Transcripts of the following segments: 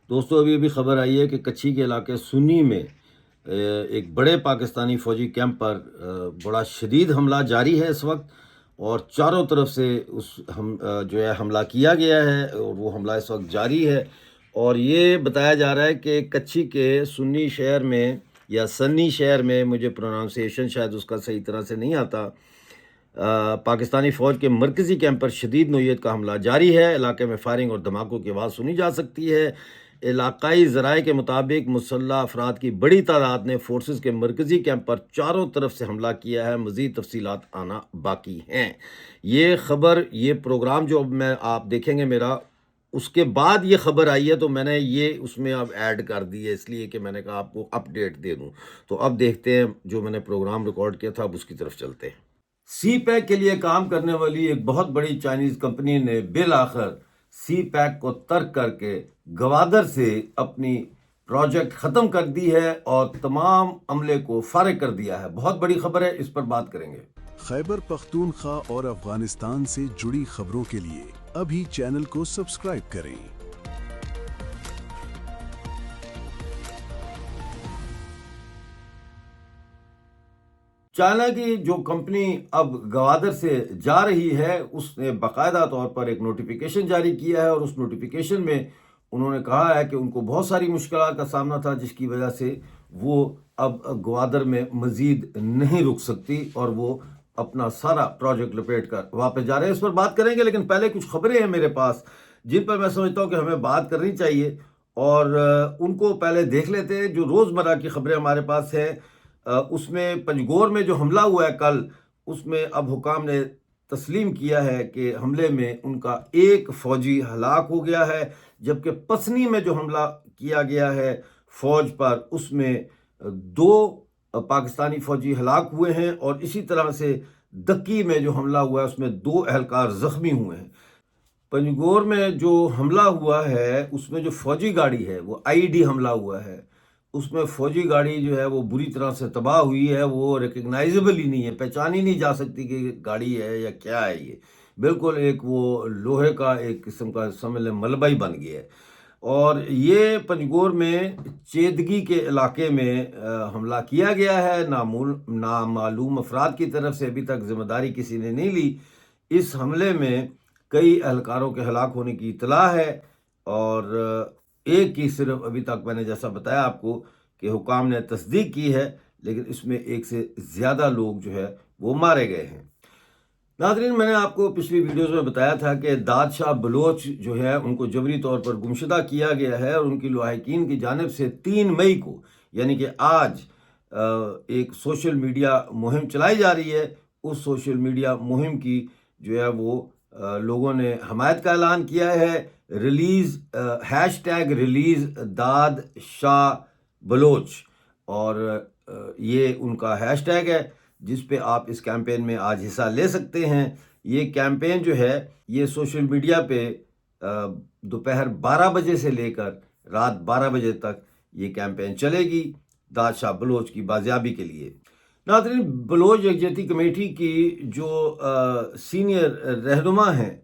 دوستو ابھی خبر آئی ہے کہ کچھی کے علاقے سنی میں ایک بڑے پاکستانی فوجی کیمپ پر بڑا شدید حملہ جاری ہے اس وقت، اور چاروں طرف سے حملہ کیا گیا ہے اور وہ حملہ اس وقت جاری ہے۔ اور یہ بتایا جا رہا ہے کہ کچھی کے سنی شہر میں یا سنی شہر میں، مجھے پروناؤنسیشن شاید اس کا صحیح طرح سے نہیں آتا، پاکستانی فوج کے مرکزی کیمپ پر شدید نوعیت کا حملہ جاری ہے۔ علاقے میں فائرنگ اور دھماکوں کی آواز سنی جا سکتی ہے۔ علاقائی ذرائع کے مطابق مسلح افراد کی بڑی تعداد نے فورسز کے مرکزی کیمپ پر چاروں طرف سے حملہ کیا ہے۔ مزید تفصیلات آنا باقی ہیں۔ یہ خبر، یہ پروگرام جو اب آپ دیکھیں گے میرا، اس کے بعد یہ خبر آئی ہے، تو میں نے یہ اس میں اب ایڈ کر دی ہے، اس لیے کہ میں نے کہا آپ کو اپ ڈیٹ دے دوں۔ تو اب دیکھتے ہیں جو میں نے پروگرام ریکارڈ کیا تھا، اب اس کی طرف چلتے ہیں۔ سی پیک کے لیے کام کرنے والی ایک بہت بڑی چائنیز کمپنی نے بالآخر سی پیک کو ترک کر کے گوادر سے اپنی پروجیکٹ ختم کر دی ہے اور تمام عملے کو فارغ کر دیا ہے۔ بہت بڑی خبر ہے، اس پر بات کریں گے۔ خیبر پختونخوا اور افغانستان سے جڑی خبروں کے لیے ابھی چینل کو سبسکرائب کریں۔ چائنا کی جو کمپنی اب گوادر سے جا رہی ہے، اس نے باقاعدہ طور پر ایک نوٹیفیکیشن جاری کیا ہے، اور اس نوٹیفیکیشن میں انہوں نے کہا ہے کہ ان کو بہت ساری مشکلات کا سامنا تھا، جس کی وجہ سے وہ اب گوادر میں مزید نہیں رک سکتی اور وہ اپنا سارا پروجیکٹ لپیٹ کر واپس جا رہے ہیں۔ اس پر بات کریں گے، لیکن پہلے کچھ خبریں ہیں میرے پاس جن پر میں سمجھتا ہوں کہ ہمیں بات کرنی چاہیے، اور ان کو پہلے دیکھ لیتے ہیں۔ جو روزمرہ کی خبریں ہمارے پاس ہیں، اس میں پنجگور میں جو حملہ ہوا ہے کل، اس میں اب حکام نے تسلیم کیا ہے کہ حملے میں ان کا ایک فوجی ہلاک ہو گیا ہے، جبکہ پسنی میں جو حملہ کیا گیا ہے فوج پر، اس میں 2 پاکستانی فوجی ہلاک ہوئے ہیں، اور اسی طرح سے دکی میں جو حملہ ہوا ہے اس میں 2 اہلکار زخمی ہوئے ہیں۔ پنجگور میں جو حملہ ہوا ہے اس میں جو فوجی گاڑی ہے وہ آئی ڈی حملہ ہوا ہے، اس میں فوجی گاڑی جو ہے وہ بری طرح سے تباہ ہوئی ہے، وہ ریکگنائزیبل ہی نہیں ہے، پہچان ہی نہیں جا سکتی کہ گاڑی ہے یا کیا ہے۔ یہ بالکل ایک وہ لوہے کا ایک قسم کا سمجھ لیں ملبہ ہی بن گیا ہے۔ اور یہ پنجگور میں چیدگی کے علاقے میں حملہ کیا گیا ہے، نامعلوم افراد کی طرف سے۔ ابھی تک ذمہ داری کسی نے نہیں لی۔ اس حملے میں کئی اہلکاروں کے ہلاک ہونے کی اطلاع ہے، اور ایک کی صرف ابھی تک میں نے جیسا بتایا آپ کو کہ حکام نے تصدیق کی ہے، لیکن اس میں ایک سے زیادہ لوگ جو ہے وہ مارے گئے ہیں۔ ناظرین، میں نے آپ کو پچھلی ویڈیوز میں بتایا تھا کہ دادشاہ بلوچ جو ہے ان کو جبری طور پر گمشدہ کیا گیا ہے، اور ان کی لواحقین کی جانب سے 3 مئی کو، یعنی کہ آج، ایک سوشل میڈیا مہم چلائی جا رہی ہے۔ اس سوشل میڈیا مہم کی جو ہے وہ لوگوں نے حمایت کا اعلان کیا ہے۔ #ریلیز داد شاہ بلوچ، اور یہ ان کا ہیش ٹیگ ہے جس پہ آپ اس کیمپین میں آج حصہ لے سکتے ہیں۔ یہ کیمپین جو ہے یہ سوشل میڈیا پہ دوپہر 12 بجے سے لے کر رات 12 بجے تک یہ کیمپین چلے گی داد شاہ بلوچ کی بازیابی کے لیے۔ ناظرین، بلوچ یکجہتی کمیٹی کی جو سینئر رہنما ہیں،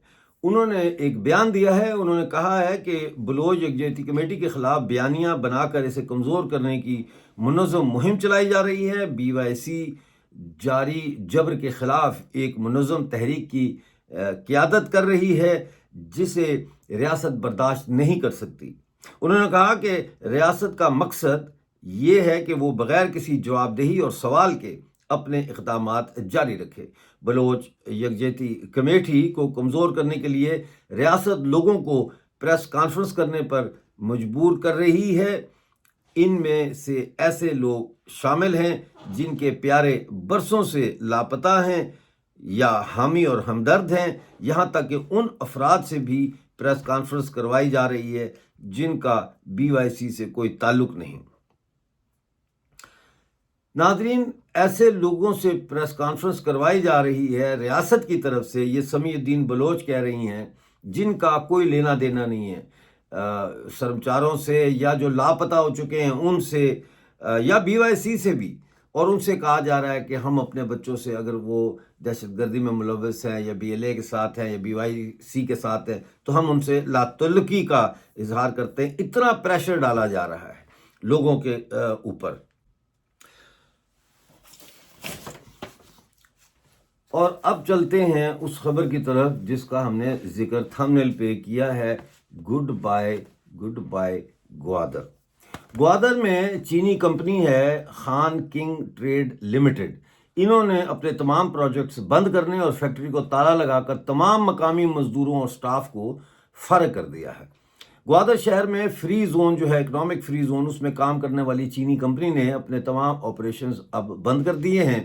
انہوں نے ایک بیان دیا ہے۔ انہوں نے کہا ہے کہ بلوچ یکجہتی کمیٹی کے خلاف بیانیہ بنا کر اسے کمزور کرنے کی منظم مہم چلائی جا رہی ہے۔ BYC جاری جبر کے خلاف ایک منظم تحریک کی قیادت کر رہی ہے، جسے ریاست برداشت نہیں کر سکتی۔ انہوں نے کہا کہ ریاست کا مقصد یہ ہے کہ وہ بغیر کسی جواب دہی اور سوال کے اپنے اقدامات جاری رکھے۔ بلوچ یکجہتی کمیٹی کو کمزور کرنے کے لیے ریاست لوگوں کو پریس کانفرنس کرنے پر مجبور کر رہی ہے۔ ان میں سے ایسے لوگ شامل ہیں جن کے پیارے برسوں سے لاپتہ ہیں یا حامی اور ہمدرد ہیں، یہاں تک کہ ان افراد سے بھی پریس کانفرنس کروائی جا رہی ہے جن کا BYC سے کوئی تعلق نہیں۔ ناظرین، ایسے لوگوں سے پریس کانفرنس کروائی جا رہی ہے ریاست کی طرف سے، یہ سمیع الدین بلوچ کہہ رہی ہیں، جن کا کوئی لینا دینا نہیں ہے سرمچاروں سے، یا جو لاپتہ ہو چکے ہیں ان سے، یا BYC سے بھی۔ اور ان سے کہا جا رہا ہے کہ ہم اپنے بچوں سے اگر وہ دہشت گردی میں ملوث ہیں یا BLA کے ساتھ ہیں یا BYC کے ساتھ ہیں تو ہم ان سے لا تعلقی کا اظہار کرتے ہیں. اتنا پریشر ڈالا جا رہا ہے لوگوں کے اوپر. اور اب چلتے ہیں اس خبر کی طرف جس کا ہم نے ذکر تھمبنیل پہ کیا ہے، گڈ بائے گوادر. گوادر میں چینی کمپنی ہے خان کنگ ٹریڈ لمیٹڈ. انہوں نے اپنے تمام پروجیکٹس بند کرنے اور فیکٹری کو تالا لگا کر تمام مقامی مزدوروں اور سٹاف کو فرق کر دیا ہے. گوادر شہر میں فری زون جو ہے، اکنامک فری زون، اس میں کام کرنے والی چینی کمپنی نے اپنے تمام آپریشنز اب بند کر دیے ہیں.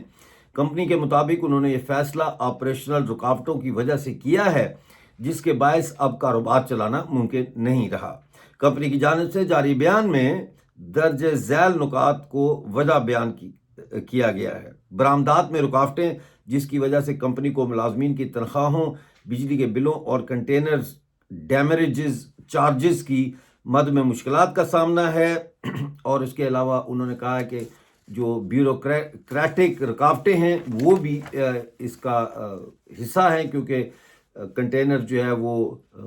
کمپنی کے مطابق انہوں نے یہ فیصلہ آپریشنل رکاوٹوں کی وجہ سے کیا ہے جس کے باعث اب کاروبار چلانا ممکن نہیں رہا. کمپنی کی جانب سے جاری بیان میں درج ذیل نکات کو وجہ بیان کیا گیا ہے. برآمدات میں رکاوٹیں جس کی وجہ سے کمپنی کو ملازمین کی تنخواہوں، بجلی کے بلوں اور کنٹینرز ڈیمریجز چارجز کی مد میں مشکلات کا سامنا ہے. اور اس کے علاوہ انہوں نے کہا ہے کہ جو بیوروکریٹک رکاوٹیں ہیں وہ بھی اس کا حصہ ہیں، کیونکہ کنٹینر جو ہے وہ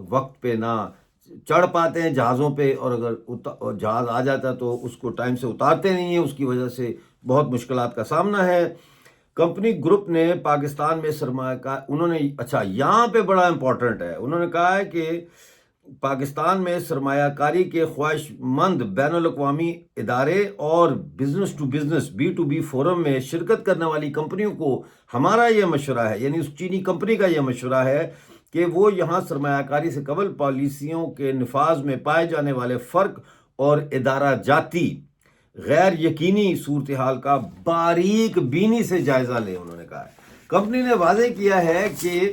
وقت پہ نہ چڑھ پاتے ہیں جہازوں پہ، اور اگر جہاز آ جاتا ہے تو اس کو ٹائم سے اتارتے نہیں ہیں. اس کی وجہ سے بہت مشکلات کا سامنا ہے. کمپنی گروپ نے پاکستان میں سرمایہ کار، انہوں نے یہاں پہ بڑا امپورٹنٹ ہے، انہوں نے کہا ہے کہ پاکستان میں سرمایہ کاری کے خواہش مند بین الاقوامی ادارے اور business to business B2B forum میں شرکت کرنے والی کمپنیوں کو ہمارا یہ مشورہ ہے، یعنی اس چینی کمپنی کا یہ مشورہ ہے کہ وہ یہاں سرمایہ کاری سے قبل پالیسیوں کے نفاذ میں پائے جانے والے فرق اور ادارہ جاتی غیر یقینی صورتحال کا باریک بینی سے جائزہ لیں. انہوں نے کہا ہے، کمپنی نے واضح کیا ہے کہ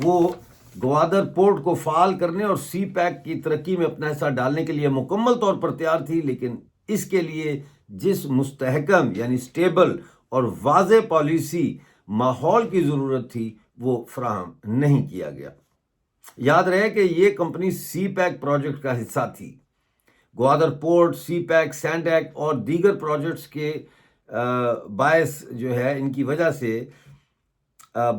وہ گوادر پورٹ کو فعال کرنے اور سی پیک کی ترقی میں اپنا حصہ ڈالنے کے لیے مکمل طور پر تیار تھی، لیکن اس کے لیے جس مستحکم یعنی سٹیبل اور واضح پالیسی ماحول کی ضرورت تھی وہ فراہم نہیں کیا گیا. یاد رہے کہ یہ کمپنی سی پیک پروجیکٹ کا حصہ تھی. گوادر پورٹ، سی پیک، سینڈیک اور دیگر پروجیکٹس کے باعث جو ہے ان کی وجہ سے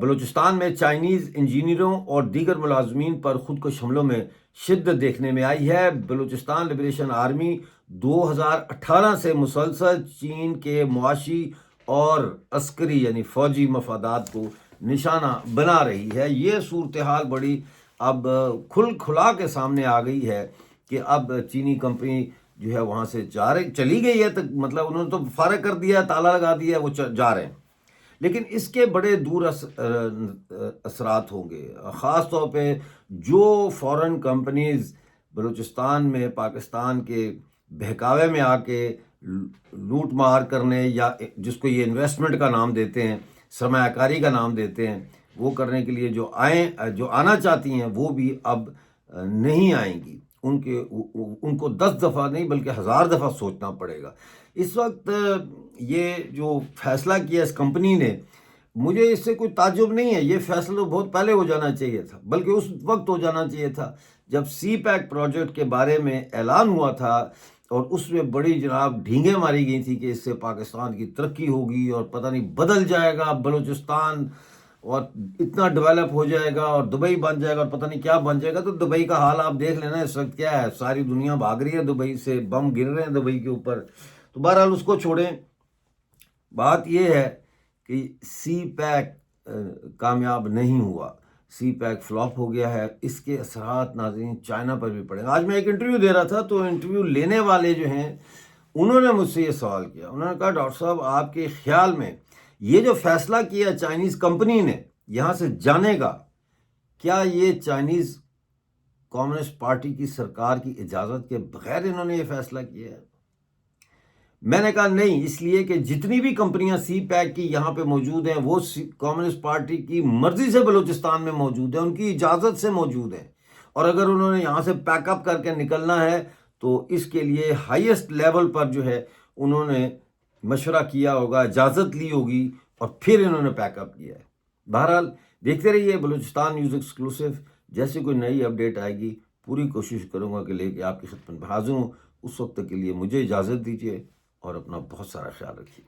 بلوچستان میں چائنیز انجینئروں اور دیگر ملازمین پر خودکش حملوں میں شدت دیکھنے میں آئی ہے. بلوچستان لبریشن آرمی 2018 سے مسلسل چین کے معاشی اور عسکری یعنی فوجی مفادات کو نشانہ بنا رہی ہے. یہ صورتحال بڑی اب کھلا کے سامنے آ گئی ہے کہ اب چینی کمپنی جو ہے وہاں سے چلی گئی ہے، مطلب انہوں نے تو فارغ کر دیا، تالا لگا دیا، وہ جا رہے ہیں. لیکن اس کے بڑے دور اثرات ہوں گے، خاص طور پہ جو فورن کمپنیز بلوچستان میں پاکستان کے بہکاوے میں آ کے لوٹ مار کرنے یا جس کو یہ انویسٹمنٹ کا نام دیتے ہیں، سرمایہ کاری کا نام دیتے ہیں، وہ کرنے کے لیے جو آنا چاہتی ہیں وہ بھی اب نہیں آئیں گی. ان کو 10 دفعہ نہیں بلکہ 1000 دفعہ سوچنا پڑے گا. اس وقت یہ جو فیصلہ کیا اس کمپنی نے، مجھے اس سے کوئی تعجب نہیں ہے. یہ فیصلہ بہت پہلے ہو جانا چاہیے تھا، بلکہ اس وقت ہو جانا چاہیے تھا جب سی پیک پروجیکٹ کے بارے میں اعلان ہوا تھا اور اس میں بڑی جناب ڈھینگیں ماری گئی تھی کہ اس سے پاکستان کی ترقی ہوگی اور پتہ نہیں بدل جائے گا بلوچستان اور اتنا ڈیولپ ہو جائے گا اور دبئی بن جائے گا اور پتہ نہیں کیا بن جائے گا. تو دبئی کا حال آپ دیکھ لینا اس وقت کیا ہے، ساری دنیا بھاگ رہی ہے دبئی سے، بم گر رہے ہیں دبئی کے اوپر. تو بہرحال اس کو چھوڑیں. بات یہ ہے کہ سی پیک کامیاب نہیں ہوا، سی پیک فلاپ ہو گیا ہے. اس کے اثرات ناظرین چائنا پر بھی پڑیں گے. آج میں ایک انٹرویو دے رہا تھا تو انٹرویو لینے والے جو ہیں انہوں نے مجھ سے یہ سوال کیا، انہوں نے کہا ڈاکٹر صاحب آپ کے خیال میں یہ جو فیصلہ کیا چائنیز کمپنی نے یہاں سے جانے کا، کیا یہ چائنیز کمیونسٹ پارٹی کی سرکار کی اجازت کے بغیر انہوں نے یہ فیصلہ کیا ہے؟ میں نے کہا نہیں، اس لیے کہ جتنی بھی کمپنیاں سی پیک کی یہاں پہ موجود ہیں وہ کمیونسٹ پارٹی کی مرضی سے بلوچستان میں موجود ہیں، ان کی اجازت سے موجود ہیں. اور اگر انہوں نے یہاں سے پیک اپ کر کے نکلنا ہے تو اس کے لیے ہائیسٹ لیول پر جو ہے انہوں نے مشورہ کیا ہوگا، اجازت لی ہوگی اور پھر انہوں نے پیک اپ کیا ہے. بہرحال دیکھتے رہیے بلوچستان نیوز ایکسکلوسیو. جیسے کوئی نئی اپڈیٹ آئے گی پوری کوشش کروں گا کہ لے کے آپ کی خدمت میں حاضر ہوں. اس وقت کے لیے مجھے اجازت دیجیے اور اپنا بہت سارا خیال رکھیے.